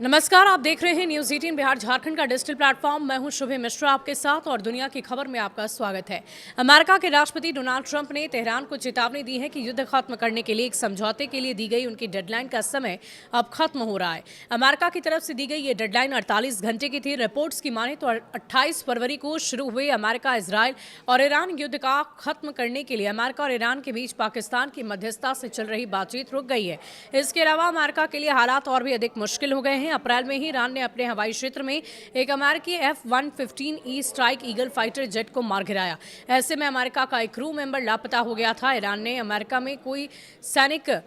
नमस्कार, आप देख रहे हैं न्यूज 18 बिहार झारखंड का डिजिटल प्लेटफॉर्म। मैं हूं शुभे मिश्रा आपके साथ और दुनिया की खबर में आपका स्वागत है। अमेरिका के राष्ट्रपति डोनाल्ड ट्रंप ने तेहरान को चेतावनी दी है कि युद्ध खत्म करने के लिए एक समझौते के लिए दी गई उनकी डेडलाइन का समय अब खत्म हो रहा है। अमेरिका की तरफ से दी गई ये डेडलाइन 48 घंटे की थी। रिपोर्ट्स की माने तो 28 फरवरी को शुरू हुए अमेरिका, इजरायल और ईरान युद्ध का खत्म करने के लिए अमेरिका और ईरान के बीच पाकिस्तान की मध्यस्थता से चल रही बातचीत रुक गई है। इसके अलावा अमेरिका के लिए हालात और भी अधिक मुश्किल हो गए हैं। अप्रैल में ही ईरान ने अपने हवाई क्षेत्र में एक अमेरिकी F-115E strike eagle fighter jet को मार गिराया। ऐसे में अमेरिका का एक क्रू मेंबर लापता हो गया था। ईरान ने अमेरिका में कोई सैनिक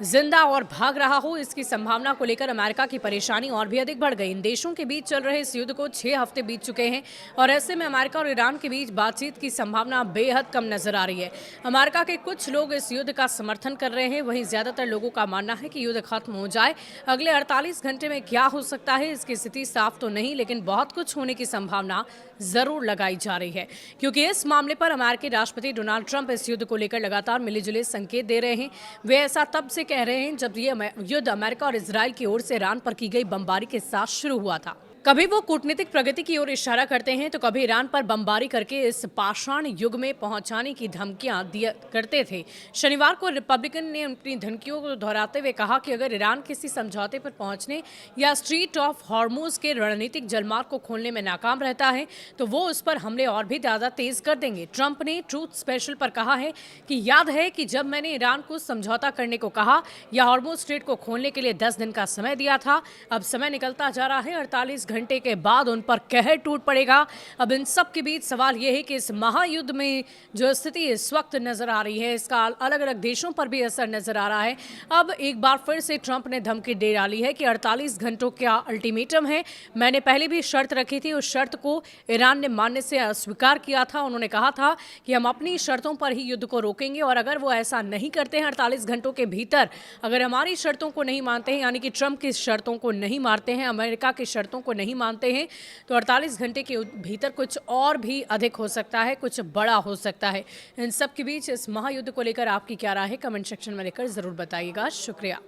जिंदा और भाग रहा हो, इसकी संभावना को लेकर अमेरिका की परेशानी और भी अधिक बढ़ गई। इन देशों के बीच चल रहे इस युद्ध को 6 हफ्ते बीत चुके हैं और ऐसे में अमेरिका और ईरान के बीच बातचीत की संभावना बेहद कम नजर आ रही है। अमेरिका के कुछ लोग इस युद्ध का समर्थन कर रहे हैं, वहीं ज्यादातर लोगों का मानना है कि युद्ध खत्म हो जाए। अगले 48 घंटे में क्या हो सकता है, इसकी स्थिति साफ तो नहीं, लेकिन बहुत कुछ होने की संभावना जरूर लगाई जा रही है, क्योंकि इस मामले पर अमेरिकी राष्ट्रपति डोनाल्ड ट्रंप इस युद्ध को लेकर लगातार मिले-जुले संकेत दे रहे हैं। वे ऐसा तब से कह रहे हैं जब ये युद्ध अमेरिका और इजरायल की ओर से ईरान पर की गई बमबारी के साथ शुरू हुआ था। कभी वो कूटनीतिक प्रगति की ओर इशारा करते हैं तो कभी ईरान पर बमबारी करके इस पाषाण युग में पहुंचाने की धमकियां दिया करते थे। शनिवार को रिपब्लिकन ने अपनी धमकियों को दोहराते हुए कहा कि अगर ईरान किसी समझौते पर पहुंचने या स्ट्रीट ऑफ हॉर्मुज के रणनीतिक जलमार्ग को खोलने में नाकाम रहता है तो वो उस पर हमले और भी ज्यादा तेज कर देंगे। ट्रंप ने ट्रूथ स्पेशल पर कहा है कि याद है कि जब मैंने ईरान को समझौता करने को कहा या हॉर्मुज स्ट्रेट को खोलने के लिए 10 दिन का समय दिया था। अब समय निकलता जा रहा है, 48 घंटे के बाद उन पर कहर टूट पड़ेगा। अब इन सब के बीच सवाल यह है कि इस महायुद्ध में जो स्थिति इस वक्त नजर आ रही है, इसका अलग अलग देशों पर भी असर नजर आ रहा है। अब एक बार फिर से ट्रंप ने धमकी दे डाली है कि 48 घंटों का अल्टीमेटम है। मैंने पहले भी शर्त रखी थी, उस शर्त को ईरान ने मानने से अस्वीकार किया था। उन्होंने कहा था कि हम अपनी शर्तों पर ही युद्ध को रोकेंगे और अगर वो ऐसा नहीं करते हैं 48 घंटों के भीतर, अगर हमारी शर्तों को नहीं मानते हैं, यानी कि ट्रंप की शर्तों को नहीं मानते हैं, अमेरिका की शर्तों को नहीं मानते हैं, तो 48 घंटे के भीतर कुछ और भी अधिक हो सकता है, कुछ बड़ा हो सकता है। इन सब के बीच इस महायुद्ध को लेकर आपकी क्या राय है, कमेंट सेक्शन में लिखकर जरूर बताइएगा। शुक्रिया।